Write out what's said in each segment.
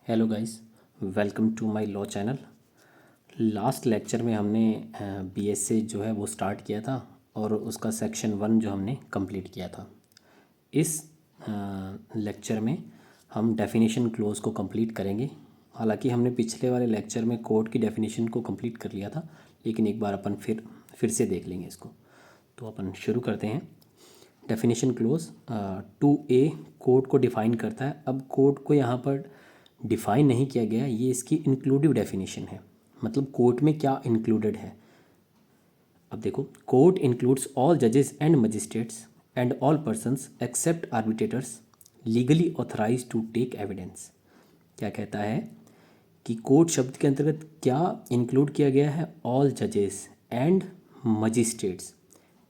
Hello guys, welcome to my law channel. Last lecture में हमने BSA जो है वो स्टार्ट किया था और उसका सेक्शन 1 जो हमने कंप्लीट किया था। इस लेक्चर में हम डेफिनेशन क्लोज को कंप्लीट करेंगे। हालांकि हमने पिछले वाले लेक्चर में कोड की डेफिनेशन को कंप्लीट कर लिया था, लेकिन एक बार अपन फिर से देख लेंगे इसको। तो अपन शुरू करते हैं। डेफिनेशन क्लोज 2A कोड को डिफ़ाइन करता है। अब कोड को यहाँ पर डिफ़ाइन नहीं किया गया, ये इसकी इंक्लूडिव डेफिनेशन है, मतलब कोर्ट में क्या इंक्लूडेड है। अब देखो, कोर्ट इंक्लूड्स ऑल जजेस and magistrates and all persons except arbitrators legally authorise to take evidence. क्या कहता है कि कोर्ट शब्द के अंतर्गत क्या इंक्लूड किया गया है? ऑल जजेस and magistrates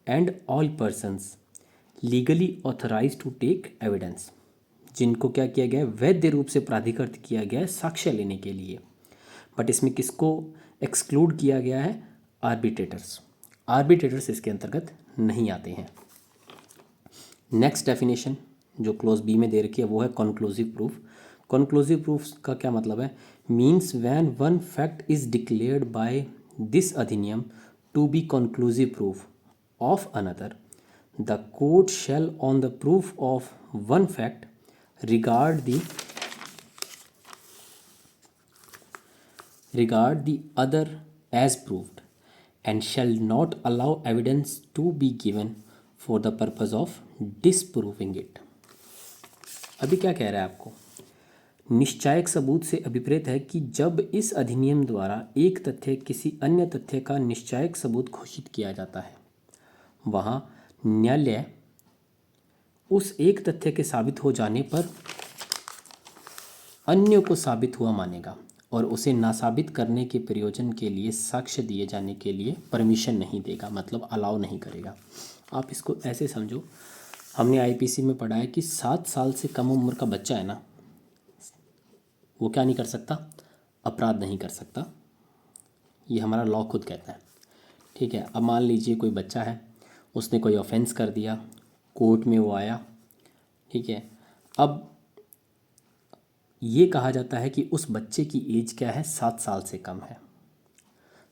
and all persons legally authorise to take evidence, जिनको क्या किया गया है? वैध रूप से प्राधिकृत किया गया है साक्ष्य लेने के लिए। बट इसमें किसको एक्सक्लूड किया गया है? आर्बिट्रेटर्स। आर्बिट्रेटर्स इसके अंतर्गत नहीं आते हैं। नेक्स्ट डेफिनेशन जो क्लोज बी में दे रखी है वो है कॉन्क्लूसिव प्रूफ। कॉन्क्लूसिव प्रूफ का क्या मतलब है? Means when one fact is declared by this adhiniyam to be conclusive proof of another, the court shall on the proof of one fact regard the other as proved and shall not allow evidence to be given for the purpose of disproving it। अभी क्या कह रहा है आपको? निश्चायक सबूत से अभिप्रेत है कि जब इस अधिनियम द्वारा एक तथ्य किसी अन्य तथ्य का निश्चायक सबूत घोषित किया जाता है, वहाँ न्यायालय उस एक तथ्य के साबित हो जाने पर अन्य को साबित हुआ मानेगा और उसे नासाबित करने के प्रयोजन के लिए साक्ष्य दिए जाने के लिए परमिशन नहीं देगा, मतलब अलाउ नहीं करेगा। आप इसको ऐसे समझो, हमने आईपीसी में पढ़ा है कि 7 साल से कम उम्र का बच्चा है ना, वो क्या नहीं कर सकता? अपराध नहीं कर सकता। ये हमारा लॉ खुद कहता है। ठीक है, अब मान लीजिए कोई बच्चा है, उसने कोई ऑफेंस कर दिया, कोर्ट में वो आया। ठीक है, अब ये कहा जाता है कि उस बच्चे की एज क्या है? 7 साल से कम है।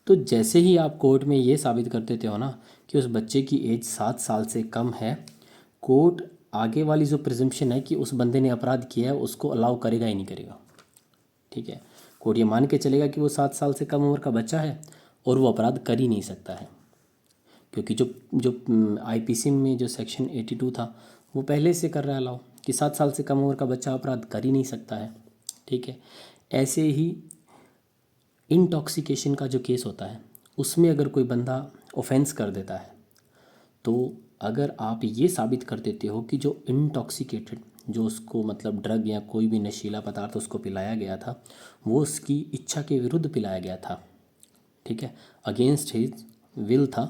तो जैसे ही आप कोर्ट में ये साबित कर देते हो ना कि उस बच्चे की एज 7 साल से कम है, कोर्ट आगे वाली जो प्रिजम्पशन है कि उस बंदे ने अपराध किया है उसको अलाउ करेगा ही नहीं करेगा। ठीक है, कोर्ट ये मान के चलेगा कि वो 7 साल से कम उम्र का बच्चा है और वो अपराध कर ही नहीं सकता है, क्योंकि जो जो आईपीसी में जो सेक्शन 82 था वो पहले से कर रहा है अलाउ कि 7 साल से कम उम्र का बच्चा अपराध कर ही नहीं सकता है। ठीक है, ऐसे ही इंटॉक्सिकेशन का जो केस होता है उसमें अगर कोई बंदा ऑफेंस कर देता है, तो अगर आप ये साबित कर देते हो कि जो इंटॉक्सिकेटेड, जो उसको मतलब ड्रग या कोई भी नशीला पदार्थ उसको पिलाया गया था, वो उसकी इच्छा के विरुद्ध पिलाया गया था, ठीक है, अगेंस्ट हिज विल था,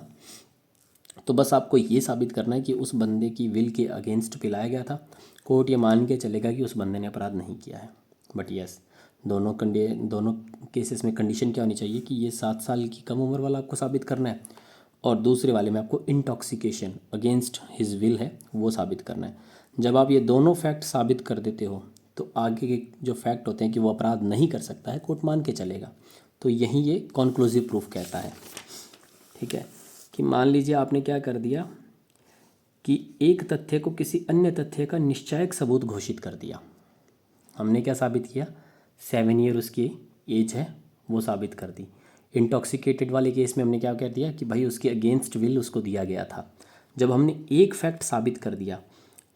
तो बस आपको ये साबित करना है कि उस बंदे की विल के अगेंस्ट पिलाया गया था। कोर्ट ये मान के चलेगा कि उस बंदे ने अपराध नहीं किया है। बट यस, दोनों केसेस में कंडीशन क्या होनी चाहिए कि ये 7 साल की कम उम्र वाला आपको साबित करना है और दूसरे वाले में आपको इंटॉक्सिकेशन अगेंस्ट हिज विल है वो साबित करना है। जब आप ये दोनों फैक्ट साबित कर देते हो तो आगे के जो फैक्ट होते हैं कि वो अपराध नहीं कर सकता है, कोर्ट मान के चलेगा। तो यही ये कॉन्क्लूसिव प्रूफ कहता है। ठीक है, कि मान लीजिए आपने क्या कर दिया कि एक तथ्य को किसी अन्य तथ्य का निश्चायक सबूत घोषित कर दिया। हमने क्या साबित किया? 7 ईयर उसकी एज है, वो साबित कर दी। इंटॉक्सिकेटेड वाले केस में हमने क्या कर दिया कि भाई उसके अगेंस्ट विल उसको दिया गया था। जब हमने एक फैक्ट साबित कर दिया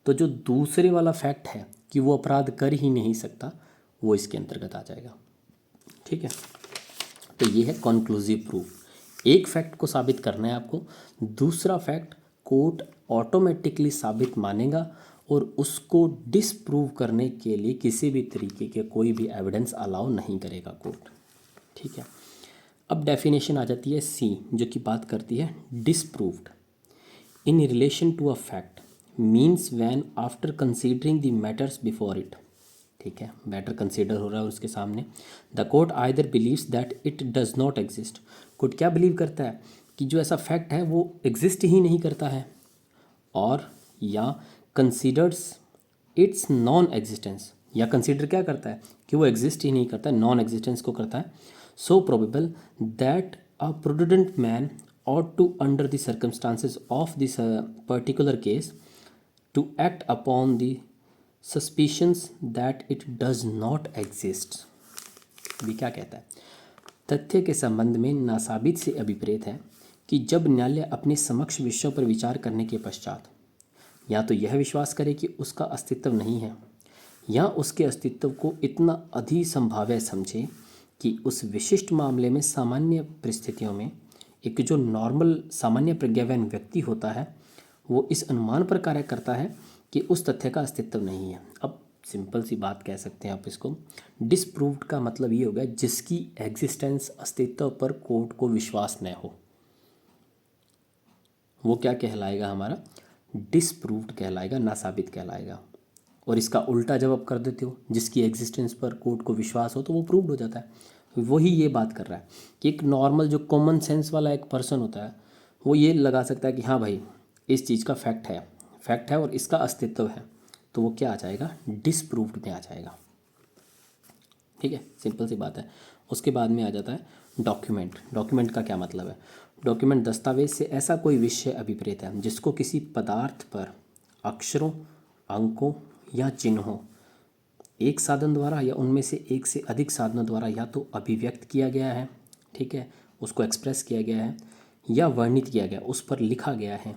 तो जो दूसरे वाला फैक्ट है कि वो अपराध कर ही नहीं सकता, वो इसके अंतर्गत आ जाएगा। ठीक है, तो ये है कॉन्क्लूसिव प्रूफ। एक फैक्ट को साबित करना है आपको, दूसरा फैक्ट कोर्ट ऑटोमेटिकली साबित मानेगा और उसको डिसप्रूव करने के लिए किसी भी तरीके के कोई भी एविडेंस अलाउ नहीं करेगा कोर्ट। ठीक है, अब डेफिनेशन आ जाती है सी, जो कि बात करती है disproved. In relation to a fact means when after considering the matters before it. ठीक है, मैटर कंसीडर हो रहा है उसके सामने, the court either believes that it does not exist. Court क्या बिलीव करता है कि जो ऐसा फैक्ट है वो एग्जिस्ट ही नहीं करता है, और या कंसीडर्स इट्स नॉन एग्जिस्टेंस, या कंसीडर क्या करता है कि वो एग्जिस्ट ही नहीं करता, नॉन एग्जिस्टेंस को करता है। सो probable that a prudent man ought to under the circumstances of this particular case to act upon the suspicions that it does not exist। भी क्या कहता है, तथ्य के संबंध में नासाबित से अभिप्रेत है कि जब न्यायालय अपने समक्ष विषयों पर विचार करने के पश्चात या तो यह विश्वास करे कि उसका अस्तित्व नहीं है या उसके अस्तित्व को इतना अधिसंभाव्य समझे कि उस विशिष्ट मामले में सामान्य परिस्थितियों में एक जो नॉर्मल सामान्य प्रज्ञावान व्यक्ति होता है वो इस अनुमान पर कार्य करता है कि उस तथ्य का अस्तित्व नहीं है। अब सिंपल सी बात कह सकते हैं आप इसको, डिसप्रूव्ड का मतलब ये हो गया जिसकी एग्जिस्टेंस अस्तित्व पर कोर्ट को विश्वास न हो, वो क्या कहलाएगा, हमारा डिसप्रूव्ड कहलाएगा, नासाबित कहलाएगा। और इसका उल्टा जब आप कर देते हो जिसकी एग्जिस्टेंस पर कोर्ट को विश्वास हो तो वो प्रूव्ड हो जाता है। वही ये बात कर रहा है कि एक नॉर्मल जो कॉमन सेंस वाला एक पर्सन होता है वो ये लगा सकता है कि हाँ भाई इस चीज़ का फैक्ट है और इसका अस्तित्व है, तो वो क्या आ जाएगा, डिसप्रूव्ड में आ जाएगा। ठीक है, सिंपल सी बात है। उसके बाद में आ जाता है डॉक्यूमेंट। डॉक्यूमेंट का क्या मतलब है, डॉक्यूमेंट दस्तावेज से ऐसा कोई विषय अभिप्रेत है जिसको किसी पदार्थ पर अक्षरों, अंकों या चिन्हों एक साधन द्वारा या उनमें से एक से अधिक साधनों द्वारा या तो अभिव्यक्त किया गया है, ठीक है, उसको एक्सप्रेस किया गया है, या वर्णित किया गया, उस पर लिखा गया है,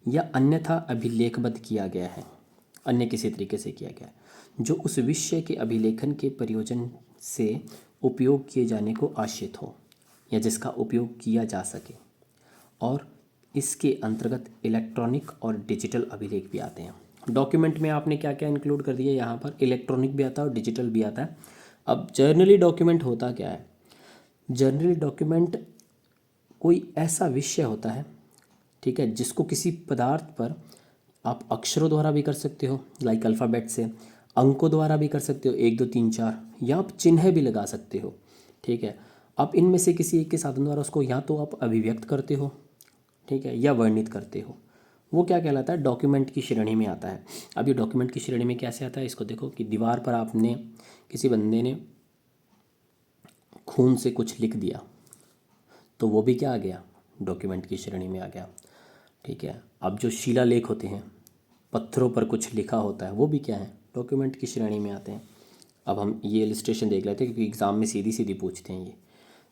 या अन्यथा अभिलेखबद्ध किया गया है, अन्य किसी तरीके से किया गया है, जो उस विषय के अभिलेखन के प्रयोजन से उपयोग किए जाने को आश्रित हो या जिसका उपयोग किया जा सके। और इसके अंतर्गत इलेक्ट्रॉनिक और डिजिटल अभिलेख भी आते हैं। डॉक्यूमेंट में आपने क्या क्या इंक्लूड कर दिया, यहाँ पर इलेक्ट्रॉनिक भी आता है और डिजिटल भी आता है। अब जर्नली डॉक्यूमेंट होता क्या है, जर्नली डॉक्यूमेंट कोई ऐसा विषय होता है, ठीक है, जिसको किसी पदार्थ पर आप अक्षरों द्वारा भी कर सकते हो लाइक अल्फ़ाबेट से, अंकों द्वारा भी कर सकते हो 1 2 3 4, या आप चिन्ह भी लगा सकते हो। ठीक है, आप इनमें से किसी एक के साधन द्वारा उसको या तो आप अभिव्यक्त करते हो, ठीक है, या वर्णित करते हो, वो क्या कहलाता है, डॉक्यूमेंट की श्रेणी में आता है। अब ये डॉक्यूमेंट की श्रेणी में कैसे आता है, इसको देखो कि दीवार पर आपने किसी बंदे ने खून से कुछ लिख दिया तो वो भी क्या आ गया, डॉक्यूमेंट की श्रेणी में आ गया। ठीक है, अब जो शिलालेख होते हैं, पत्थरों पर कुछ लिखा होता है, वो भी क्या है, डॉक्यूमेंट की श्रेणी में आते हैं। अब हम ये इलस्ट्रेशन देख लेते हैं क्योंकि एग्ज़ाम में सीधी सीधी पूछते हैं ये।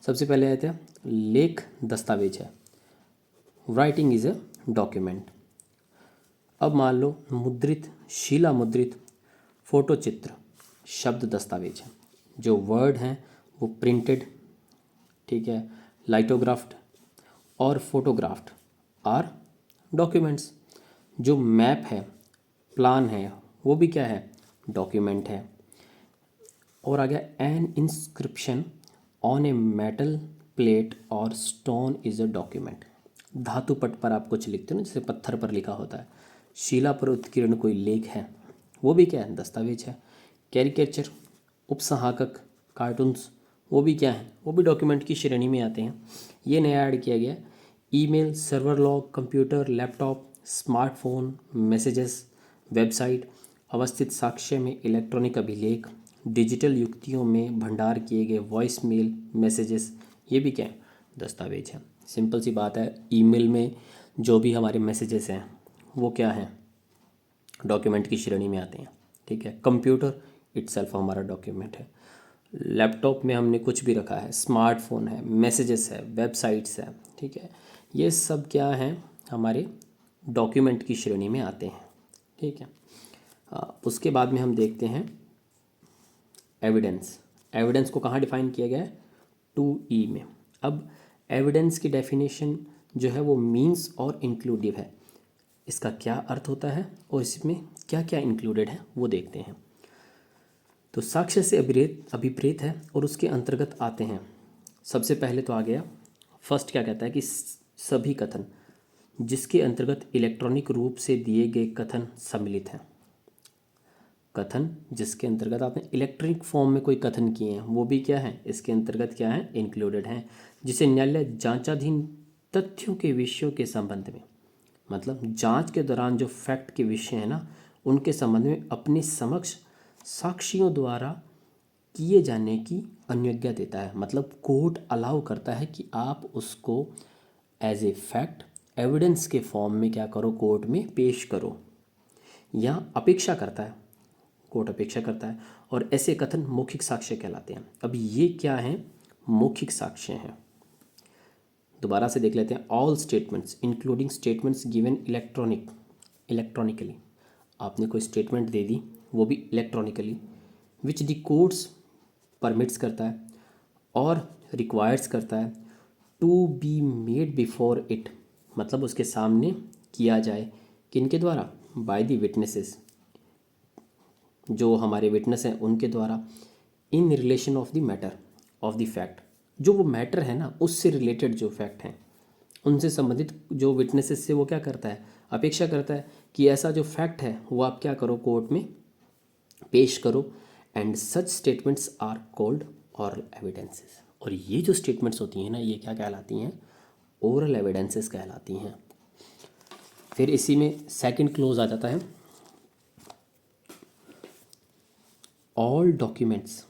सबसे पहले आते हैं लेख दस्तावेज है, राइटिंग इज़ अ डॉक्यूमेंट। अब मान लो मुद्रित, शिला मुद्रित फोटो चित्र शब्द दस्तावेज है, जो वर्ड हैं वो प्रिंटेड, ठीक है, लाइटोग्राफ्ड और फोटोग्राफ्ड आर डॉक्यूमेंट्स। जो मैप है, प्लान है, वो भी क्या है, डॉक्यूमेंट है। और आ गया N inscription on a metal plate और स्टोन इज़ अ डॉक्यूमेंट। धातु पट पर आप कुछ लिखते हो ना, जैसे पत्थर पर लिखा होता है, शिला पर उत्कीर्ण कोई लेख है, वो भी क्या है, दस्तावेज है। कैरिकेचर, उपसंहारक, कार्टून्स, वो भी क्या है, वो भी डॉक्यूमेंट की श्रेणी में आते हैं। ये नया ऐड किया गया, email, server log, computer, laptop, smartphone, messages, website, अवस्थित साक्ष्य में इलेक्ट्रॉनिक अभिलेख, डिजिटल युक्तियों में भंडार किए गए वॉइस मेल मैसेजेस, ये भी क्या है, दस्तावेज है। सिंपल सी बात है, ईमेल में जो भी हमारे मैसेजेस हैं वो क्या हैं, डॉक्यूमेंट की श्रेणी में आते हैं। ठीक है, कंप्यूटर इटसेल्फ हमारा डॉक्यूमेंट है, लैपटॉप में हमने कुछ भी रखा है, स्मार्टफोन है, मैसेजेस है, वेबसाइट्स है, ठीक है, ये सब क्या हैं, हमारे डॉक्यूमेंट की श्रेणी में आते हैं। ठीक है, उसके बाद में हम देखते हैं एविडेंस। एविडेंस को कहाँ डिफाइन किया गया है, 2E में। अब एविडेंस की डेफिनेशन जो है वो मीन्स और इंक्लूडिव है, इसका क्या अर्थ होता है और इसमें क्या क्या इंक्लूडेड है वो देखते हैं। तो साक्ष्य से अभिप्रेत है और उसके अंतर्गत आते हैं। सबसे पहले तो आ गया, फर्स्ट क्या कहता है कि सभी कथन जिसके अंतर्गत इलेक्ट्रॉनिक रूप से दिए गए कथन सम्मिलित हैं। कथन जिसके अंतर्गत आपने इलेक्ट्रॉनिक फॉर्म में कोई कथन किए हैं वो भी क्या है, इसके अंतर्गत क्या है, इंक्लूडेड हैं, जिसे न्यायालय जांचाधीन तथ्यों के विषयों के संबंध में, मतलब जांच के दौरान जो फैक्ट के विषय हैं ना, उनके संबंध में अपने समक्ष साक्षियों द्वारा किए जाने की अनुज्ञा देता है। मतलब कोर्ट अलाउ करता है कि आप उसको एज ए फैक्ट एविडेंस के फॉर्म में क्या करो, कोर्ट में पेश करो, या अपेक्षा करता है, कोर्ट अपेक्षा करता है। और ऐसे कथन मौखिक साक्ष्य कहलाते हैं। अब ये क्या हैं? मौखिक साक्ष्य हैं। दोबारा से देख लेते हैं। All statements including statements given electronically, आपने कोई स्टेटमेंट दे दी, वो भी electronically, which the courts permits करता है और रिक्वायर्स करता है, to be made before it, मतलब उसके सामने किया जाए, किनके द्वारा? बाय द विटनेसेस, जो हमारे विटनेस हैं उनके द्वारा, in relation of the matter of the fact, जो वो मैटर है ना उससे रिलेटेड जो फैक्ट हैं उनसे संबंधित जो विटनेसेस से वो क्या करता है, अपेक्षा करता है कि ऐसा जो फैक्ट है वो आप क्या करो, कोर्ट में पेश करो। And such statements are called oral evidences. और ये जो स्टेटमेंट्स होती हैं ना, ये क्या कहलाती हैं? ओरल एविडेंसेस कहलाती हैं। फिर इसी में सेकंड क्लोज आ जाता है, ऑल डॉक्यूमेंट्स।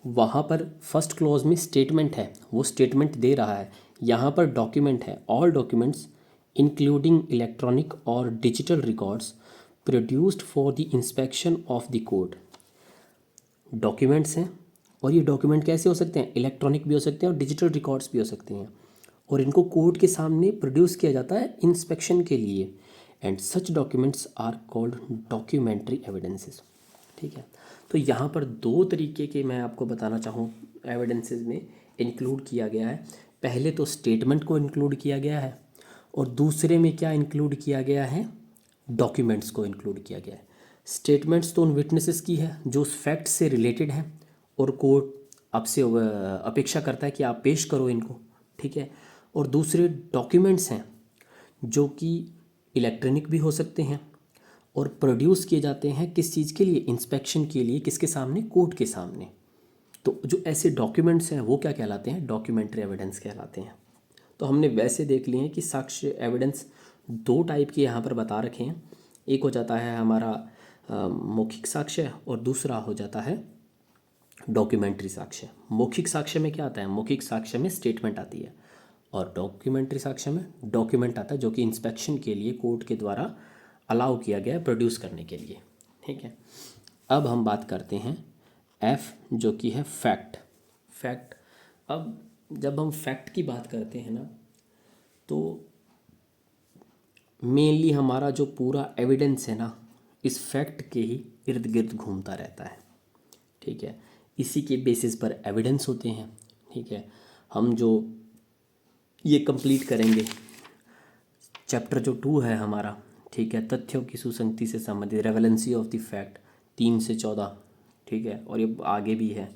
वहाँ पर फर्स्ट क्लॉज में स्टेटमेंट है, वो स्टेटमेंट दे रहा है, यहाँ पर डॉक्यूमेंट है। ऑल डॉक्यूमेंट्स इंक्लूडिंग इलेक्ट्रॉनिक और digital records produced for the inspection of the court. Documents हैं, और ये डॉक्यूमेंट कैसे हो सकते हैं? इलेक्ट्रॉनिक भी हो सकते हैं और डिजिटल रिकॉर्ड्स भी हो सकते हैं, और इनको कोर्ट के सामने प्रोड्यूस किया जाता है इंस्पेक्शन के लिए। And such documents are called documentary evidences. ठीक है, तो यहाँ पर दो तरीके के मैं आपको बताना चाहूँ एविडेंसेस में इंक्लूड किया गया है। पहले तो स्टेटमेंट को इंक्लूड किया गया है, और दूसरे में क्या इंक्लूड किया गया है? डॉक्यूमेंट्स को इंक्लूड किया गया है। स्टेटमेंट्स तो उन विटनेसेस की है जो उस फैक्ट से रिलेटेड हैं, और कोर्ट आपसे अपेक्षा करता है कि आप पेश करो इनको। ठीक है, और दूसरे डॉक्यूमेंट्स हैं जो कि इलेक्ट्रॉनिक भी हो सकते हैं और प्रोड्यूस किए जाते हैं किस चीज़ के लिए? इंस्पेक्शन के लिए। किसके सामने? कोर्ट के सामने। तो जो ऐसे डॉक्यूमेंट्स हैं वो क्या कहलाते हैं? डॉक्यूमेंट्री एविडेंस कहलाते हैं। तो हमने वैसे देख लिए हैं कि साक्ष्य एविडेंस दो टाइप के यहाँ पर बता रखे हैं। एक हो जाता है हमारा मौखिक साक्ष्य, और दूसरा हो जाता है डॉक्यूमेंट्री साक्ष्य। मौखिक साक्ष्य में क्या आता है? मौखिक साक्ष्य में स्टेटमेंट आती है, और डॉक्यूमेंट्री साक्ष्य में डॉक्यूमेंट आता है जो कि इंस्पेक्शन के लिए कोर्ट के द्वारा अलाउ किया गया है प्रोड्यूस करने के लिए। ठीक है, अब हम बात करते हैं एफ, जो कि है फैक्ट। फैक्ट, अब जब हम फैक्ट की बात करते हैं ना, तो मेनली हमारा जो पूरा एविडेंस है ना, इस फैक्ट के ही इर्द गिर्द घूमता रहता है। ठीक है, इसी के बेसिस पर एविडेंस होते हैं। ठीक है, हम जो ये कंप्लीट करेंगे चैप्टर जो 2 है हमारा, ठीक है, तथ्यों की सुसंगति से संबंधित, रेवेलेंसी ऑफ द फैक्ट 3 से 14। ठीक है, और ये आगे भी है।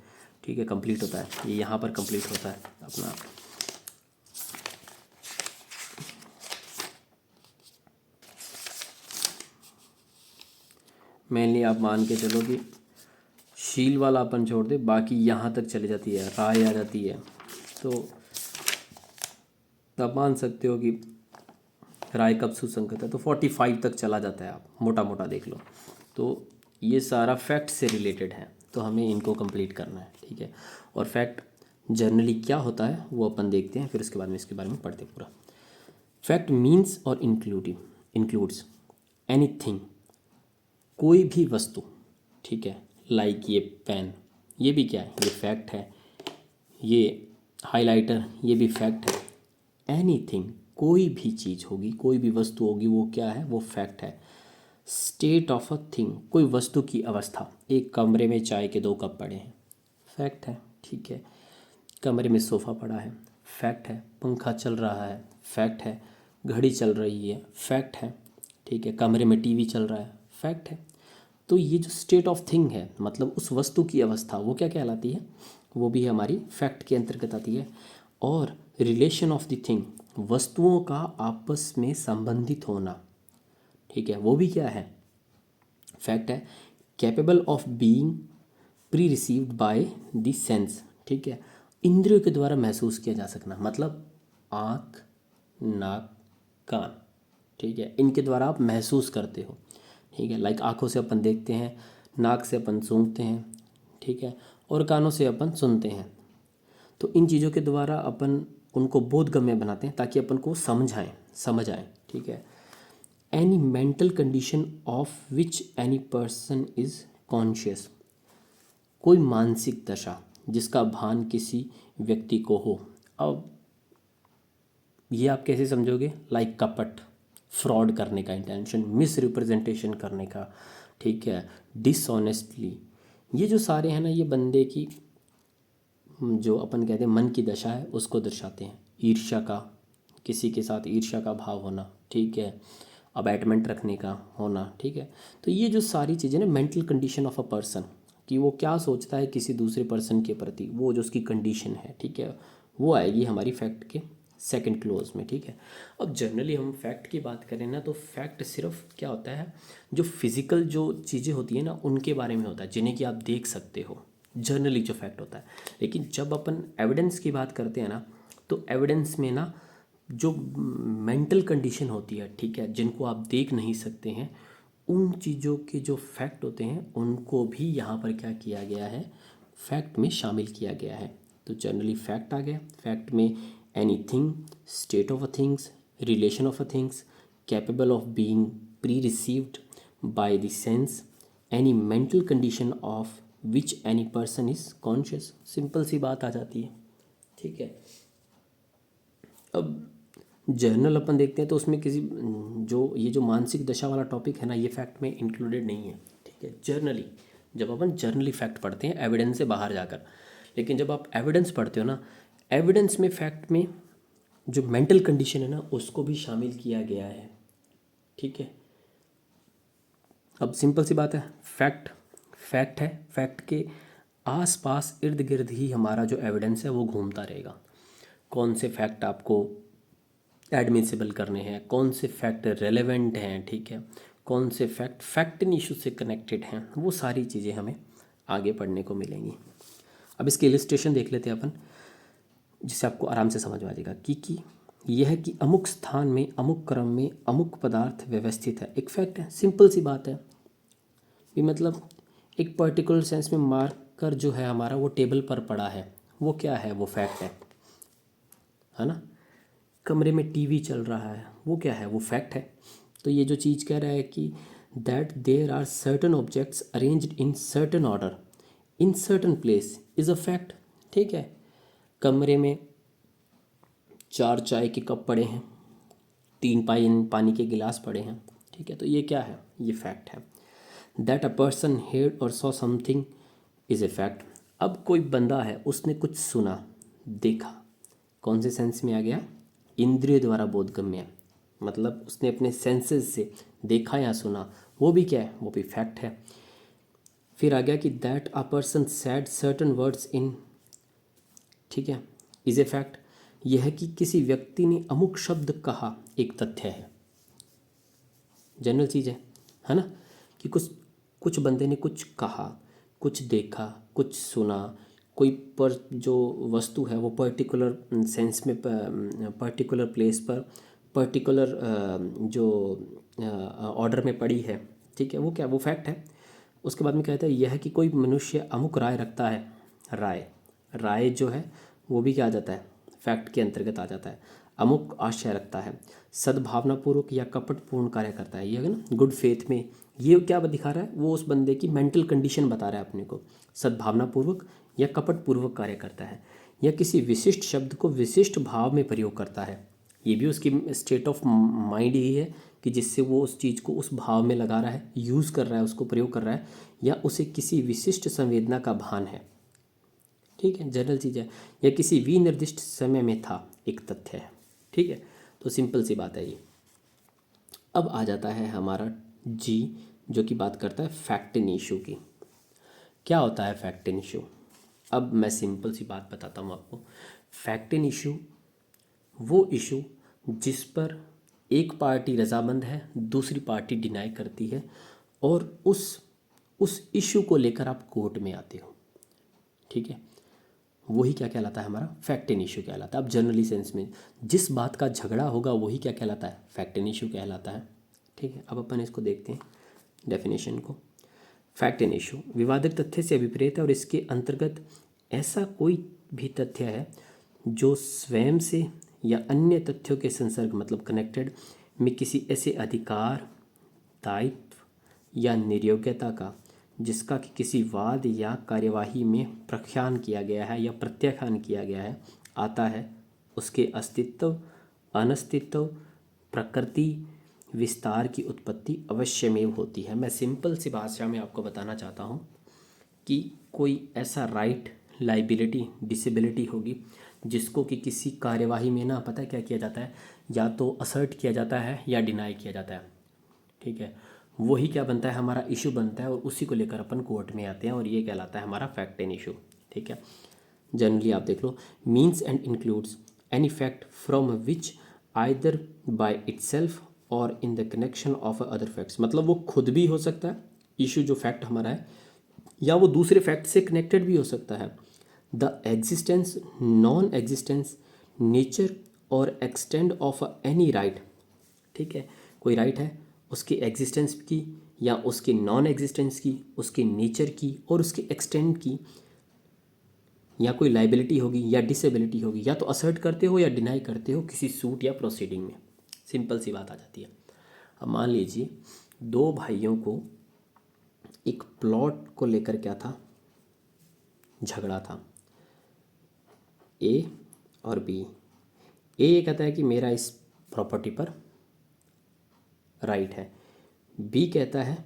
ठीक है, कंप्लीट होता है, ये यहाँ पर कंप्लीट होता है अपना। मेनली आप मान के चलो कि शील वाला अपन छोड़ दे, बाकी यहाँ तक चली जाती है, राय आ जाती है, तो आप मान सकते हो कि राय कब सुसंगत है, तो 45 तक चला जाता है, आप मोटा मोटा देख लो। तो ये सारा फैक्ट से रिलेटेड है, तो हमें इनको कंप्लीट करना है। ठीक है, और फैक्ट जनरली क्या होता है वो अपन देखते हैं, फिर उसके बाद में इसके बारे में पढ़ते हैं पूरा। फैक्ट मीन्स और इंक्लूड्स एनीथिंग, कोई भी वस्तु। ठीक है, लाइक ये पेन, ये भी क्या है? ये फैक्ट है। ये हाइलाइटर, ये भी फैक्ट है। एनीथिंग, कोई भी चीज़ होगी, कोई भी वस्तु होगी, वो क्या है? वो फैक्ट है। स्टेट ऑफ अ थिंग, कोई वस्तु की अवस्था। एक कमरे में चाय के 2 कप पड़े हैं, फैक्ट है। ठीक है, कमरे में सोफ़ा पड़ा है, फैक्ट है। पंखा चल रहा है, फैक्ट है। घड़ी चल रही है, फैक्ट है। ठीक है, कमरे में टीवी चल रहा है, फैक्ट है। तो ये जो स्टेट ऑफ थिंग है, मतलब उस वस्तु की अवस्था, वो क्या कहलाती है? वो भी हमारी फैक्ट के अंतर्गत आती है। और रिलेशन ऑफ द थिंग, वस्तुओं का आपस में संबंधित होना। ठीक है, वो भी क्या है? फैक्ट है। Capable of being perceived by the sense. ठीक है, इंद्रियों के द्वारा महसूस किया जा सकना, मतलब आँख, नाक, कान। ठीक है, इनके द्वारा आप महसूस करते हो। ठीक है, लाइक आँखों से अपन देखते हैं, नाक से अपन सूंघते हैं, ठीक है, और कानों से अपन सुनते हैं। तो इन चीज़ों के द्वारा अपन उनको बोधगम्य बनाते हैं ताकि अपन को समझ आए, ठीक है। Any mental condition of which any person is conscious, कोई मानसिक दशा जिसका भान किसी व्यक्ति को हो। अब ये आप कैसे समझोगे? लाइक कपट, फ्रॉड करने का इंटेंशन, मिस रिप्रेजेंटेशन करने का, ठीक है, डिसऑनेस्टली, ये जो सारे हैं ना, ये बंदे की जो अपन कहते हैं मन की दशा है उसको दर्शाते हैं। ईर्ष्या का, किसी के साथ ईर्ष्या का भाव होना, ठीक है, अबैटमेंट रखने का होना, ठीक है। तो ये जो सारी चीज़ें ना, mental condition of a person, कि वो क्या सोचता है किसी दूसरे पर्सन के प्रति, वो जो उसकी कंडीशन है, ठीक है, वो आएगी हमारी फैक्ट के सेकंड क्लोज में, ठीक है। अब जनरली हम फैक्ट की बात करें ना, तो फैक्ट सिर्फ क्या होता है, जो फिज़िकल जो चीज़ें होती है ना उनके बारे में होता है, जिन्हें कि आप देख सकते हो, जनरली जो फैक्ट होता है। लेकिन जब अपन एविडेंस की बात करते हैं ना, तो एविडेंस में ना जो मेंटल कंडीशन होती है, ठीक है, जिनको आप देख नहीं सकते हैं, उन चीज़ों के जो फैक्ट होते हैं उनको भी यहाँ पर क्या किया गया है, फैक्ट में शामिल किया गया है। तो जनरली फैक्ट आ गया। फैक्ट में anything, state of a things, relation of a things, capable of being perceived by the sense, any mental condition of which any person is conscious. Simple सी बात आ जाती है, ठीक है। अब जर्नल अपन देखते हैं तो उसमें किसी जो ये जो मानसिक दशा वाला टॉपिक है ना, ये फैक्ट में इंक्लूडेड नहीं है, ठीक है। जर्नली जब अपन जर्नली फैक्ट पढ़ते हैं एविडेंस से बाहर जाकर, लेकिन जब आप एविडेंस पढ़ते हो ना, एविडेंस में फैक्ट में जो मेंटल कंडीशन है ना उसको भी शामिल किया गया है, ठीक है। अब सिंपल सी बात है, फैक्ट फैक्ट है, फैक्ट के आसपास इर्द गिर्द ही हमारा जो एविडेंस है वो घूमता रहेगा। कौन से फैक्ट आपको एडमिसिबल करने हैं, कौन से फैक्ट रेलेवेंट हैं, ठीक है, कौन से फैक्ट फैक्ट इशू से कनेक्टेड हैं, वो सारी चीज़ें हमें आगे पढ़ने को मिलेंगी। अब इसके इलिस्ट्रेशन देख लेते हैं अपन, जिससे आपको आराम से समझ में आ जाएगा कि यह है कि अमुक स्थान में अमुक क्रम में अमुक पदार्थ व्यवस्थित है, एक फैक्ट है। सिंपल सी बात है, ये मतलब एक पर्टिकुलर सेंस में मार्कर जो है हमारा वो टेबल पर पड़ा है, वो क्या है, वो फैक्ट है ना। कमरे में टीवी चल रहा है, वो क्या है, वो फैक्ट है। तो ये जो चीज़ कह रहा है कि that there are certain objects arranged in certain order in certain place is a fact, ठीक है। कमरे में 4 चाय के कप पड़े हैं, 3 पानी के गिलास पड़े हैं, ठीक है, तो ये क्या है, ये फैक्ट है। दैट अ पर्सन हेard और saw something is a fact. अब कोई बंदा है, उसने कुछ सुना, देखा, कौन से सेंस में आ गया, इंद्रिय द्वारा बोधगम्य, मतलब उसने अपने सेंसेस से देखा या सुना, वो भी क्या है, वो भी फैक्ट है। फिर आ गया कि that a person sad certain words in, ठीक है, इज़ ए फैक्ट। यह है कि किसी व्यक्ति ने अमुक शब्द कहा, एक तथ्य है, जनरल चीज़ है ना, कि कुछ कुछ बंदे ने कुछ कहा, कुछ देखा, कुछ सुना, कोई पर जो वस्तु है वो पर्टिकुलर सेंस में पर्टिकुलर प्लेस पर पर्टिकुलर जो ऑर्डर में पड़ी है, ठीक है, वो क्या, वो फैक्ट है। उसके बाद में कहता है यह है कि कोई मनुष्य अमुक राय रखता है, राय जो है वो भी क्या आ जाता है, फैक्ट के अंतर्गत आ जाता है। अमुक आशय रखता है, सद्भावनापूर्वक या कपटपूर्ण कार्य करता है, ये है ना गुड फेथ में, ये क्या दिखा रहा है, वो उस बंदे की मेंटल कंडीशन बता रहा है अपने को। सद्भावनापूर्वक या कपटपूर्वक कार्य करता है, या किसी विशिष्ट शब्द को विशिष्ट भाव में प्रयोग करता है, ये भी उसकी स्टेट ऑफ माइंड ही है कि जिससे वो उस चीज़ को उस भाव में लगा रहा है, यूज़ कर रहा है, उसको प्रयोग कर रहा है, या उसे किसी विशिष्ट संवेदना का भान है, ठीक है, जनरल चीज़ है, या किसी विनिर्दिष्ट समय में था, एक तथ्य है, ठीक है। तो सिंपल सी बात है ये। अब आ जाता है हमारा जी, जो कि बात करता है फैक्ट इन इशू की। क्या होता है फैक्ट इन इशू? अब मैं सिंपल सी बात बताता हूँ आपको। फैक्ट इन इशू वो इशू जिस पर एक पार्टी रजामंद है, दूसरी पार्टी डिनाई करती है, और उस इशू को लेकर आप कोर्ट में आते हो, ठीक है, वही क्या कहलाता है, हमारा फैक्ट इन इशू कहलाता है। अब जनरली सेंस में जिस बात का झगड़ा होगा वही क्या कहलाता है, फैक्ट इन इशू कहलाता है, ठीक है। अब अपन इसको देखते हैं डेफिनेशन को। फैक्ट एंड इशू विवादक तथ्य से अभिप्रेत है और इसके अंतर्गत ऐसा कोई भी तथ्य है जो स्वयं से या अन्य तथ्यों के संसर्ग मतलब कनेक्टेड में किसी ऐसे अधिकार, दायित्व या निर्योग्यता का जिसका कि किसी वाद या कार्यवाही में प्रख्यान किया गया है या प्रत्याख्यान किया गया है आता है, उसके अस्तित्व, अनस्तित्व, प्रकृति, विस्तार की उत्पत्ति अवश्यमेव होती है। मैं सिंपल सी भाषा में आपको बताना चाहता हूँ कि कोई ऐसा राइट, लाइबिलिटी, डिसेबिलिटी होगी जिसको कि किसी कार्यवाही में ना पता है क्या किया जाता है, या तो असर्ट किया जाता है या डिनाई किया जाता है। ठीक है, वही क्या बनता है, हमारा इशू बनता है और उसी को लेकर अपन कोर्ट में आते हैं और ये कहलाता है हमारा फैक्ट एंड इशू। ठीक है, जनरली आप देख लो, means and includes any fact from which either by itself और in the connection of other facts, मतलब वो खुद भी हो सकता है इशू जो फैक्ट हमारा है, या वो दूसरे फैक्ट से कनेक्टेड भी हो सकता है। The existence, non existence, nature और एक्सटेंड ऑफ एनी राइट। ठीक है, कोई राइट है, उसकी एग्जिस्टेंस की या उसकी नॉन एग्जिस्टेंस की, उसके नेचर की और उसके एक्सटेंड की, या कोई लाइबिलिटी होगी या डिसेबिलिटी होगी, या तो असर्ट करते हो या डिनाई करते हो किसी सूट या प्रोसीडिंग में। सिंपल सी बात आ जाती है। अब मान लीजिए दो भाइयों को एक प्लॉट को लेकर क्या था, झगड़ा था, ए और बी। ए ये कहता है कि मेरा इस प्रॉपर्टी पर राइट है, बी कहता है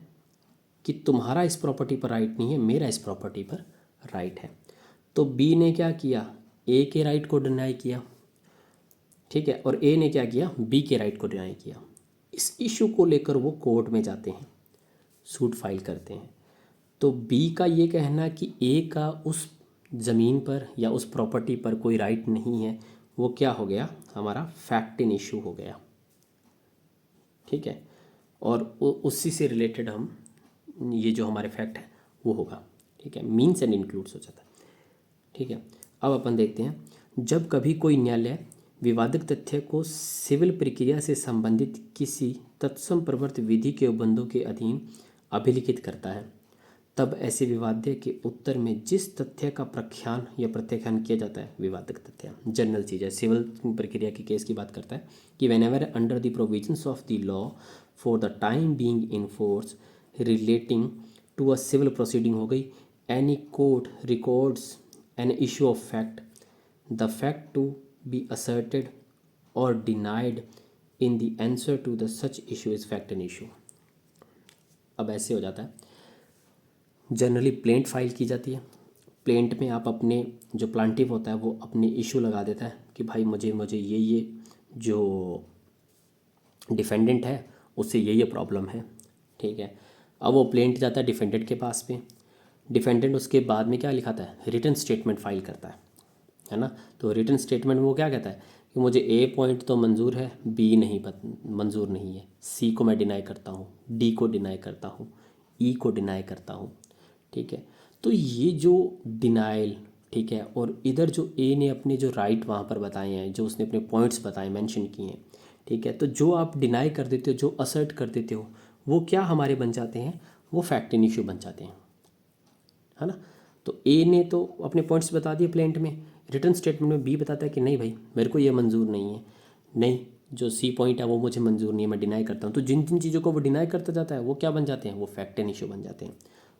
कि तुम्हारा इस प्रॉपर्टी पर राइट नहीं है, मेरा इस प्रॉपर्टी पर राइट है। तो बी ने क्या किया, ए के राइट को डिनाई किया। ठीक है, और ए ने क्या किया, बी के राइट को डिनाई किया। इस इशू को लेकर वो कोर्ट में जाते हैं, सूट फाइल करते हैं। तो बी का ये कहना कि ए का उस ज़मीन पर या उस प्रॉपर्टी पर कोई राइट नहीं है, वो क्या हो गया, हमारा फैक्ट इन इशू हो गया। ठीक है, और उसी से रिलेटेड हम ये जो हमारे फैक्ट है वो होगा। ठीक है, मीन्स एंड इंक्लूड्स हो जाता है। ठीक है, अब अपन देखते हैं, जब कभी कोई न्यायालय विवादक तथ्य को सिविल प्रक्रिया से संबंधित किसी तत्सम प्रवर्त विधि के उपबंधों के अधीन अभिलिखित करता है, तब ऐसे विवाद्य के उत्तर में जिस तथ्य का प्रख्यान या प्रत्याख्यान किया जाता है, विवादक तथ्य जनरल चीज़ है, सिविल प्रक्रिया के केस की बात करता है कि whenever under the provisions of the law for the time being in force relating to a civil proceeding हो गई, any court records an issue of fact, the fact to be asserted और denied in the answer to the such issue is fact and issue. अब ऐसे हो जाता है, generally plaint file की जाती है। प्लेंट में आप अपने जो प्लांटिव होता है वो अपने इशू लगा देता है कि भाई मुझे मुझे ये जो डिफेंडेंट है उससे ये प्रॉब्लम है। ठीक है, अब वो प्लेंट जाता है डिफेंडेंट के पास में, डिफेंडेंट उसके बाद में क्या लिखाता है, रिटन स्टेटमेंट फाइल करता है ना। तो रिटन स्टेटमेंट में वो क्या कहता है कि मुझे ए पॉइंट तो मंजूर है, बी नहीं मंजूर नहीं है, सी को मैं डिनाई करता हूँ, डी को डिनाई करता हूँ, ई को डिनाई करता हूँ। ठीक है, तो ये जो डिनाइल, ठीक है, और इधर जो ए ने अपने जो राइट वहाँ पर बताए हैं, जो उसने अपने पॉइंट्स बताए मेंशन किए हैं, ठीक है, तो जो आप डिनाई कर देते हो, जो असर्ट कर देते हो, वो क्या हमारे बन जाते हैं, वो फैक्ट इन इशू बन जाते हैं, है ना। तो ए ने तो अपने पॉइंट्स बता दिए प्लेंट में, रिटर्न स्टेटमेंट में बी बताता है कि नहीं भाई मेरे को ये मंजूर नहीं है, नहीं जो सी पॉइंट है वो मुझे मंजूर नहीं है, मैं डिनाई करता हूँ। तो जिन जिन चीज़ों को वो डिनाई करता जाता है वो क्या बन जाते हैं, वो फैक्ट एंड इशू बन जाते हैं।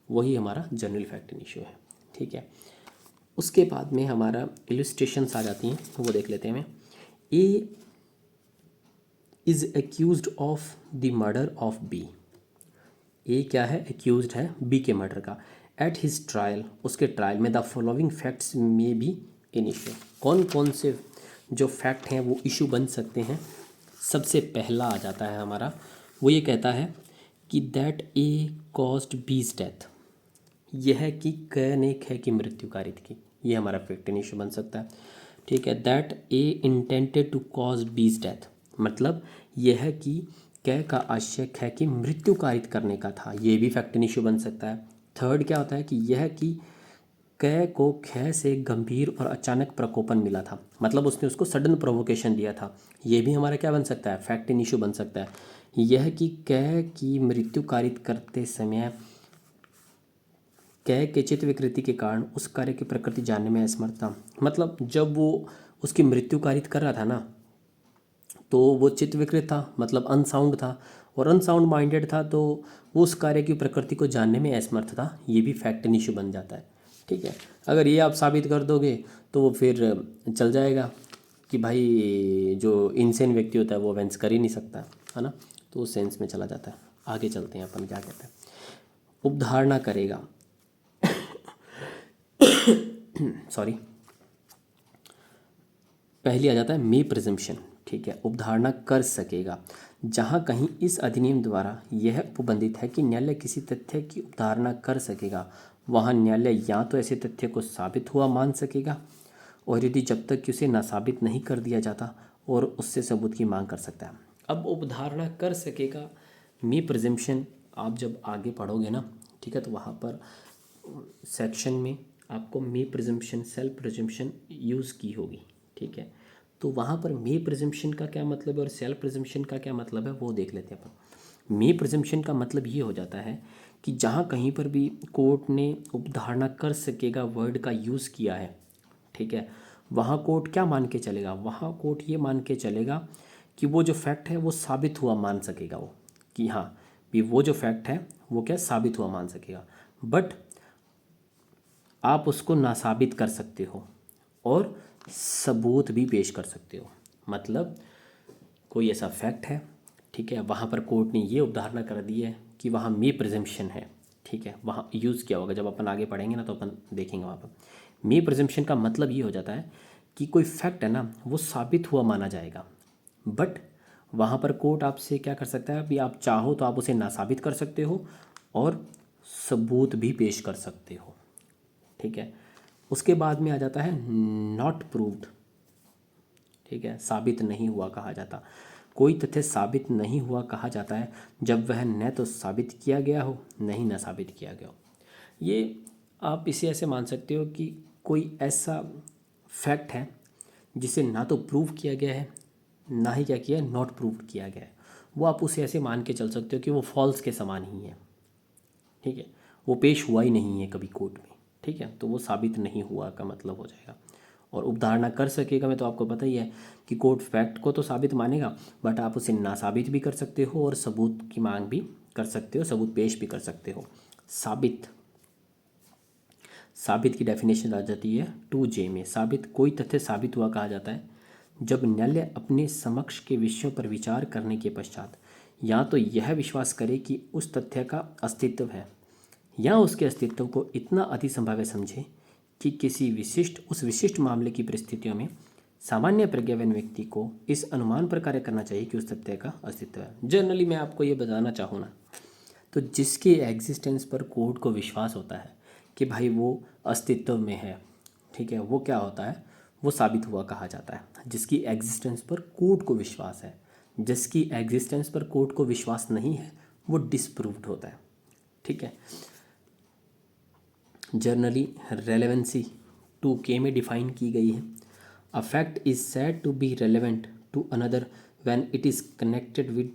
वही हमारा जनरल फैक्ट एंड इशू है। ठीक है, उसके बाद में हमारा इलस्ट्रेशंस आ जाती हैं, वो देख लेते हैं। A is accused of the murder of B. A क्या है, एक्यूज्ड है बी के मर्डर का। एट हिज ट्रायल, उसके ट्रायल में the following facts may be in issue. कौन कौन से जो फैक्ट हैं वो इशू बन सकते हैं। सबसे पहला आ जाता है हमारा, वो ये कहता है कि दैट ए कॉज्ड बीज डेथ। यह है कि क ने ख की मृत्यु कारित की, ये हमारा फैक्ट इन इशू बन सकता है। ठीक है, that A intended to cause B's death, मतलब यह है कि क का आशय ख की मृत्यु कारित करने का था, ये भी फैक्ट इन इशू बन सकता है। थर्ड क्या होता है कि यह कि क को ख से गंभीर और अचानक प्रकोपन मिला था, मतलब उसने उसको सडन प्रोवोकेशन दिया था, ये भी हमारा क्या बन सकता है, फैक्ट इन इशू बन सकता है। यह कि क की मृत्यु कारित करते समय कह के चित्त विकृति के कारण उस कार्य की प्रकृति जानने में असमर्थता, मतलब जब वो उसकी मृत्यु कारित कर रहा था ना, तो वो चित्त विकृत था, मतलब अनसाउंड था, और अनसाउंड माइंडेड था, तो वो उस कार्य की प्रकृति को जानने में असमर्थ था। ये भी फैक्ट इशू बन जाता है। ठीक है, अगर ये आप साबित कर दोगे तो वो फिर चल जाएगा कि भाई जो इनसेन व्यक्ति होता है वो अवेंस कर ही नहीं सकता, है ना, तो उस सेंस में चला जाता है। आगे चलते हैं अपन क्या कहते हैं। उपधारणा करेगा सॉरी, पहले आ जाता है मे प्रिजम्पशन। ठीक है, उपधारणा कर सकेगा। जहाँ कहीं इस अधिनियम द्वारा यह उपबंधित है कि न्यायालय किसी तथ्य की उपधारणा कर सकेगा, वहाँ न्यायालय या तो ऐसे तथ्य को साबित हुआ मान सकेगा, और यदि जब तक कि उसे ना साबित नहीं कर दिया जाता और उससे सबूत की मांग कर सकता है। अब उपधारणा कर सकेगा, मे प्रिजम्पशन आप जब आगे पढ़ोगे ना, ठीक है, तो वहाँ पर सेक्शन में आपको मे प्रिजम्पशन, सेल्फ प्रिजम्पशन यूज़ की होगी। ठीक है, तो वहाँ पर मे प्रिजम्पशन का क्या मतलब है और सेल्फ प्रिजम्पशन का क्या मतलब है वो देख लेते हैं अपन। मे प्रिजम्पशन का मतलब ये हो जाता है कि जहाँ कहीं पर भी कोर्ट ने उपधारणा कर सकेगा वर्ड का यूज़ किया है, ठीक है, वहाँ कोर्ट क्या मान के चलेगा, वहाँ कोर्ट ये मान के चलेगा कि वो जो फैक्ट है वो साबित हुआ मान सकेगा, वो कि हाँ भी वो जो फैक्ट है वो क्या साबित हुआ मान सकेगा, बट आप उसको नासाबित कर सकते हो और सबूत भी पेश कर सकते हो। मतलब कोई ऐसा फैक्ट है, ठीक है, वहाँ पर कोर्ट ने ये उपधारणा कर दी है कि वहाँ मे प्रिजम्पशन है। ठीक है, वहाँ यूज़ किया होगा, जब अपन आगे पढ़ेंगे ना तो अपन देखेंगे वहाँ पर मे प्रिजम्पशन का मतलब ये हो जाता है कि कोई फैक्ट है ना वो साबित हुआ माना जाएगा, बट वहाँ पर कोर्ट आपसे क्या कर सकता है, अभी आप चाहो तो आप उसे ना साबित कर सकते हो और सबूत भी पेश कर सकते हो। ठीक है, उसके बाद में आ जाता है नॉट प्रूव्ड। ठीक है, साबित नहीं हुआ कहा जाता। कोई तथ्य साबित नहीं हुआ कहा जाता है जब वह न तो साबित किया गया हो नहीं न साबित किया गया हो। ये आप इसे ऐसे मान सकते हो कि कोई ऐसा फैक्ट है जिसे ना तो प्रूव किया गया है ना ही क्या किया है, नॉट प्रूव किया गया है, वो आप उसे ऐसे मान के चल सकते हो कि वो फॉल्स के समान ही है। ठीक है, वो पेश हुआ ही नहीं है कभी कोर्ट में। ठीक है, तो वो साबित नहीं हुआ का मतलब हो जाएगा। और उपधारणा कर सकेगा में तो आपको पता ही है कि कोर्ट फैक्ट को तो साबित मानेगा, बट आप उसे ना साबित भी कर सकते हो और सबूत की मांग भी कर सकते हो, सबूत पेश भी कर सकते हो। साबित, साबित की डेफिनेशन आ जाती है 2J में। साबित, कोई तथ्य साबित हुआ कहा जाता है जब न्यायालय अपने समक्ष के विषयों पर विचार करने के पश्चात या तो यह विश्वास करे कि उस तथ्य का अस्तित्व है या उसके अस्तित्व को इतना अति संभाव्य समझे कि किसी विशिष्ट, उस विशिष्ट मामले की परिस्थितियों में सामान्य प्रज्ञावान व्यक्ति को इस अनुमान पर कार्य करना चाहिए कि उस तथ्य का अस्तित्व है। जनरली मैं आपको ये बताना चाहूँ ना, तो जिसके एग्जिस्टेंस पर कोर्ट को विश्वास होता है कि भाई वो अस्तित्व में है, ठीक है, वो क्या होता है, वो साबित हुआ कहा जाता है। जिसकी एग्जिस्टेंस पर कोर्ट को विश्वास है, जिसकी एग्जिस्टेंस पर कोर्ट को विश्वास नहीं है वो डिसप्रूव्ड होता है। ठीक है, जर्नली रेलेवेंसी 2K में डिफाइन की गई है। A fact is said to be relevant to another when it is connected with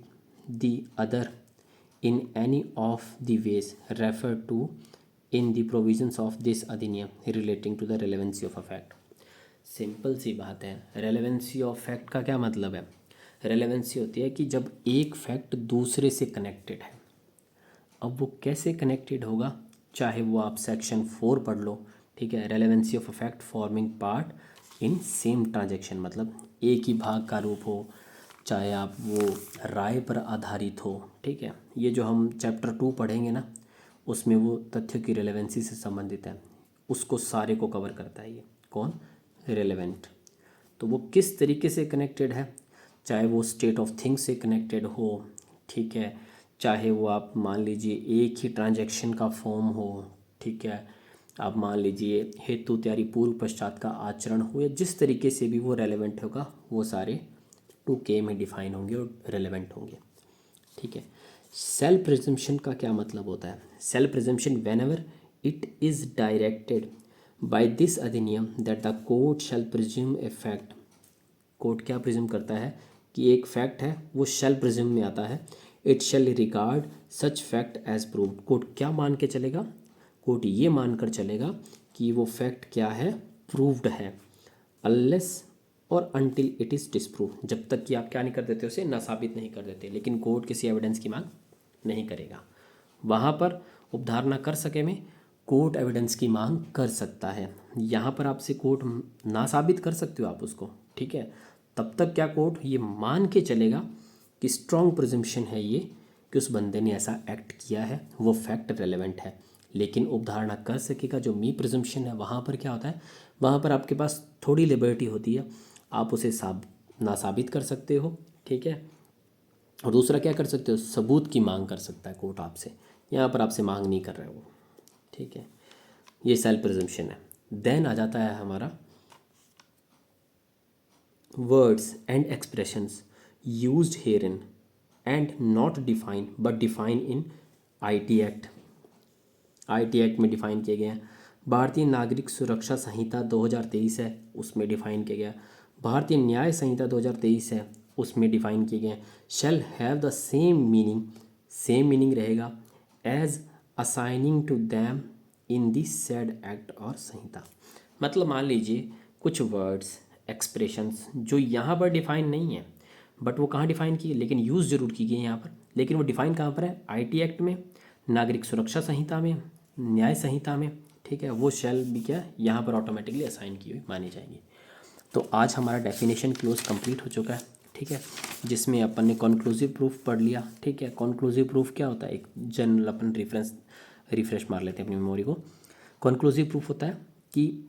the other in any of the ways refer to in the provisions of this adhiniyam relating to the relevancy of a fact. Simple सी बात है, relevancy of fact का क्या मतलब है। Relevancy होती है कि जब एक फैक्ट दूसरे से कनेक्टेड है। अब वो कैसे कनेक्टेड होगा, चाहे वो आप सेक्शन 4 पढ़ लो। ठीक है, relevancy of a fact forming part in same transaction, मतलब एक ही भाग का रूप हो, चाहे आप वो राय पर आधारित हो। ठीक है, ये जो हम चैप्टर 2 पढ़ेंगे ना उसमें वो तथ्य की रेलेवेंसी से संबंधित है, उसको सारे को कवर करता है ये कौन, रेलेवेंट। तो वो किस तरीके से कनेक्टेड है, चाहे वो स्टेट ऑफ थिंग्स से कनेक्टेड हो, ठीक है, चाहे वो आप मान लीजिए एक ही ट्रांजैक्शन का फॉर्म हो, ठीक है, आप मान लीजिए हेतु तैयारी पूर्व पश्चात का आचरण हो, या जिस तरीके से भी वो रेलेवेंट होगा वो सारे 2K में डिफाइन होंगे और रेलेवेंट होंगे। ठीक है, सेल्फ प्रिजम्पशन का क्या मतलब होता है। Self presumption whenever it is directed by this adhiniyam that the court shall presume a fact. Court क्या प्रिज्यूम करता है कि एक फैक्ट है वो शैल प्रिज्यूम में आता है। It shall regard such fact as proved. कोर्ट क्या मान के चलेगा, कोर्ट ये मानकर चलेगा कि वो फैक्ट क्या है, प्रूव्ड है, अनलेस और अनटिल इट इज़ डिसप्रूव, जब तक कि आप क्या नहीं कर देते, उसे ना साबित नहीं कर देते। लेकिन कोर्ट किसी एविडेंस की मांग नहीं करेगा। वहाँ पर उपधारणा कर सके में कोर्ट एविडेंस की मांग कर सकता है। यहाँ पर आपसे कोर्ट ना साबित कर सकते हो आप उसको, ठीक है। तब तक क्या कोर्ट ये मान के चलेगा कि स्ट्रॉन्ग प्रिजम्पशन है ये कि उस बंदे ने ऐसा एक्ट किया है, वो फैक्ट रेलेवेंट है। लेकिन उपधारणा कर सकेगा जो मी प्रिजम्पशन है, वहाँ पर क्या होता है, वहाँ पर आपके पास थोड़ी लिबर्टी होती है, आप उसे ना साबित कर सकते हो, ठीक है। और दूसरा क्या कर सकते हो, सबूत की मांग कर सकता है कोर्ट आपसे। यहाँ पर आपसे मांग नहीं कर रहे हो, ठीक है। ये सेल्फ प्रिजम्पशन है। देन आ जाता है हमारा words and expressions used herein and not define but define in IT act. IT act में डिफाइन किए गए हैं। भारतीय नागरिक सुरक्षा संहिता 2023 है, उसमें डिफाइन किया गया। भारतीय न्याय संहिता 2023 है, उसमें डिफाइन किए गए। Shall have the same meaning रहेगा as assigning to them in the said act और संहिता। मतलब मान लीजिए कुछ वर्ड्स एक्सप्रेशंस जो यहाँ पर डिफाइन नहीं है, बट वो कहाँ डिफाइन की है, लेकिन यूज़ जरूर की गई है यहाँ पर। लेकिन वो डिफाइन कहाँ पर है, आईटी एक्ट में, नागरिक सुरक्षा संहिता में, न्याय संहिता में, ठीक है। वो शैल भी क्या यहाँ पर ऑटोमेटिकली असाइन की हुई मानी जाएगी। तो आज हमारा डेफिनेशन क्लोज कंप्लीट हो चुका है, ठीक है, जिसमें अपन ने कॉन्क्लूसिव प्रूफ पढ़ लिया, ठीक है। कॉन्क्लूसिव प्रूफ क्या होता है, एक जनरल अपन रिफ्रेश मार लेते हैं अपनी मेमोरी को। कॉन्क्लूसिव प्रूफ होता है कि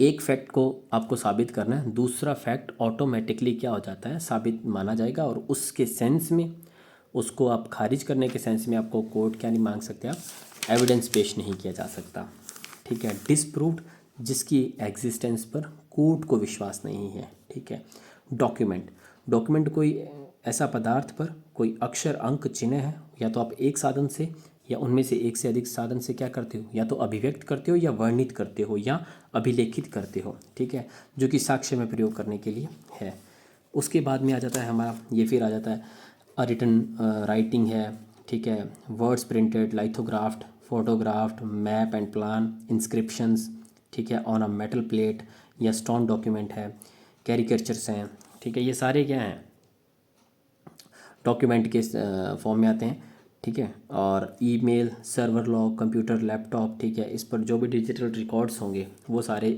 एक फैक्ट को आपको साबित करना है, दूसरा फैक्ट ऑटोमेटिकली क्या हो जाता है, साबित माना जाएगा, और उसके सेंस में, उसको आप खारिज करने के सेंस में आपको कोर्ट क्या नहीं मांग सकते, आप एविडेंस पेश नहीं किया जा सकता, ठीक है। डिसप्रूव्ड, जिसकी एग्जिस्टेंस पर कोर्ट को विश्वास नहीं है, ठीक है। डॉक्यूमेंट कोई ऐसा पदार्थ पर कोई अक्षर, अंक, चिन्ह है, या तो आप एक साधन से या उनमें से एक से अधिक साधन से क्या करते हो, या तो अभिव्यक्त करते हो, या वर्णित करते हो, या अभिलेखित करते हो, ठीक है, जो कि साक्ष्य में प्रयोग करने के लिए है। उसके बाद में आ जाता है हमारा, ये फिर आ जाता है रिटन राइटिंग है, ठीक है, words printed, lithographed, photographed, map and plan, inscriptions, ठीक है, ऑन अ मेटल प्लेट या स्टोन डॉक्यूमेंट है, कैरिकेचर्स हैं, ठीक है। ये सारे क्या हैं, डॉक्यूमेंट के फॉर्म में आते हैं, ठीक है। और email, server log, computer, laptop, ठीक है, इस पर जो भी डिजिटल रिकॉर्ड्स होंगे वो सारे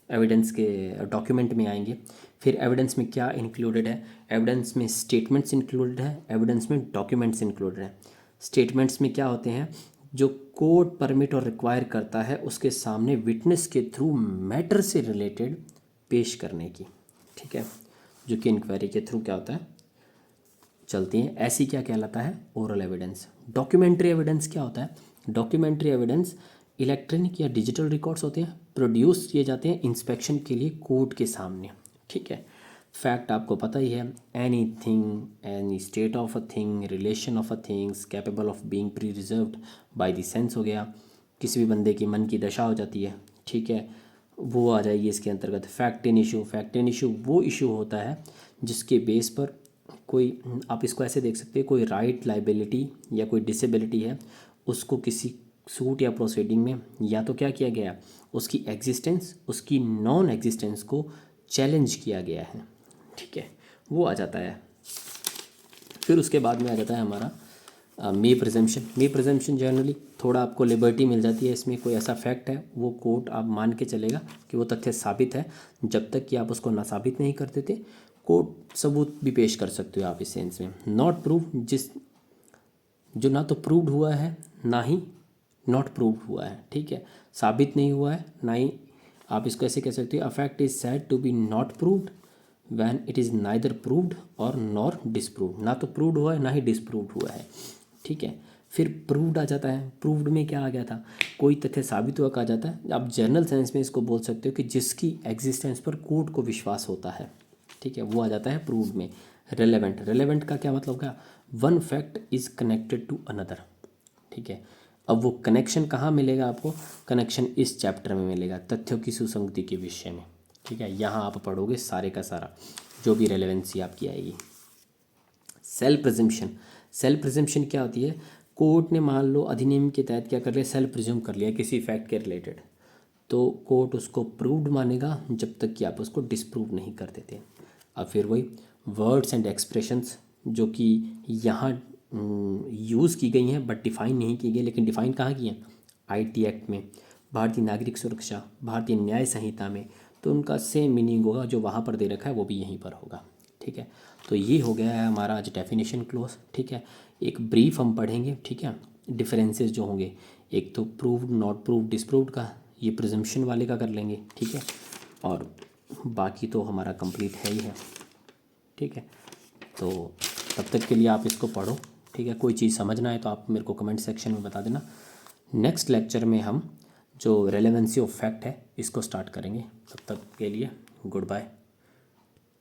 एविडेंस के डॉक्यूमेंट में आएंगे। फिर एविडेंस में क्या इंक्लूडेड है, एविडेंस में स्टेटमेंट्स इंक्लूडेड है, एविडेंस में डॉक्यूमेंट्स इंक्लूडेड है। स्टेटमेंट्स में क्या होते हैं, जो कोर्ट परमिट और रिक्वायर करता है उसके सामने विटनेस के थ्रू मैटर से रिलेटेड पेश करने की, ठीक है, जो कि इंक्वायरी के थ्रू क्या होता है, चलती हैं। ऐसी क्या कहलाता है, ओरल एविडेंस। डॉक्यूमेंट्री एविडेंस क्या होता है, डॉक्यूमेंट्री एविडेंस इलेक्ट्रॉनिक या डिजिटल रिकॉर्ड्स होते हैं, प्रोड्यूस किए जाते हैं इंस्पेक्शन के लिए कोर्ट के सामने, ठीक है। फैक्ट आपको पता ही है, any thing, any state of a thing, relation of a things capable of being pre reserved bye the sense हो गया, किसी भी बंदे की मन की दशा हो जाती है, ठीक है, वो आ जाएगी इसके अंतर्गत। Fact in issue, fact in issue वो इशू होता है जिसके बेस पर कोई, आप इसको ऐसे देख सकते हैं, कोई राइट, लाइबिलिटी या कोई डिसेबिलिटी है, उसको किसी सूट या प्रोसीडिंग में या तो क्या किया गया, उसकी एग्जिस्टेंस, उसकी नॉन एग्जिस्टेंस को चैलेंज किया गया है, ठीक है, वो आ जाता है। फिर उसके बाद में आ जाता है हमारा मे प्रिजम्पशन। मे प्रिजम्पशन जनरली थोड़ा आपको लिबर्टी मिल जाती है, इसमें कोई ऐसा फैक्ट है वो कोर्ट आप मान के चलेगा कि वो तथ्य साबित है, जब तक कि आप उसको ना साबित नहीं कर देते कोर्ट सबूत भी पेश कर सकते हो आप इस सेंस में। नॉट प्रूव, जो ना तो प्रूव्ड हुआ है ना ही नॉट प्रूव्ड हुआ है, ठीक है, साबित नहीं हुआ है ना ही, आप इसको ऐसे कह सकते हो, a fact is said to be not proved when it is neither proved और नॉर डिसप्रूव्ड, ना तो प्रूव्ड हुआ है ना ही डिसप्रूव्ड हुआ है, ठीक है। फिर प्रूव्ड आ जाता है, प्रूव्ड में क्या आ गया था, कोई तथ्य साबित हुआ कहा जाता है, आप जनरल सेंस में इसको बोल सकते हो कि जिसकी एग्जिस्टेंस पर कोर्ट को विश्वास होता है, ठीक है, वो आ जाता है प्रूव्ड में। रेलेवेंट, रेलेवेंट का क्या मतलब, क्या, one fact is connected to another, ठीक है। अब वो कनेक्शन कहाँ मिलेगा आपको, कनेक्शन इस चैप्टर में मिलेगा, तथ्यों की सुसंगति के विषय में, ठीक है। यहाँ आप पढ़ोगे सारे का सारा जो भी रेलेवेंसी आपकी आएगी। सेल्फ प्रिजम्पशन, सेल्फ प्रिजम्पशन क्या होती है, कोर्ट ने मान लो अधिनियम के तहत क्या कर लिया, सेल्फ प्रिज्यूम कर लिया किसी फैक्ट के रिलेटेड, तो कोर्ट उसको प्रूव्ड मानेगा जब तक कि आप उसको डिसप्रूव नहीं कर देते। अब फिर वही वर्ड्स एंड एक्सप्रेशंस जो कि यहाँ यूज़ की गई हैं बट डिफ़ाइन नहीं की गई, लेकिन डिफ़ाइन कहाँ की हैं, आईटी एक्ट में, भारतीय नागरिक सुरक्षा, भारतीय न्याय संहिता में, तो उनका सेम मीनिंग होगा जो वहाँ पर दे रखा है वो भी यहीं पर होगा। ठीक है, तो ये हो गया है हमारा आज डेफिनेशन क्लोज। ठीक है, एक ब्रीफ हम पढ़ेंगे। ठीक है, डिफरेंसेस जो होंगे, एक तो प्रूव्ड, नॉट प्रूव्ड, डिसप्रूव्ड का, ये प्रिजम्पशन वाले का कर लेंगे। ठीक है, और बाकी तो हमारा कंप्लीट है ही है। ठीक है, तो तब तक के लिए आप इसको पढ़ो। ठीक है, कोई चीज़ समझना है तो आप मेरे को कमेंट सेक्शन में बता देना। नेक्स्ट लेक्चर में हम जो रेलेवेंसी ऑफ फैक्ट है इसको स्टार्ट करेंगे। तब तक के लिए गुड बाय।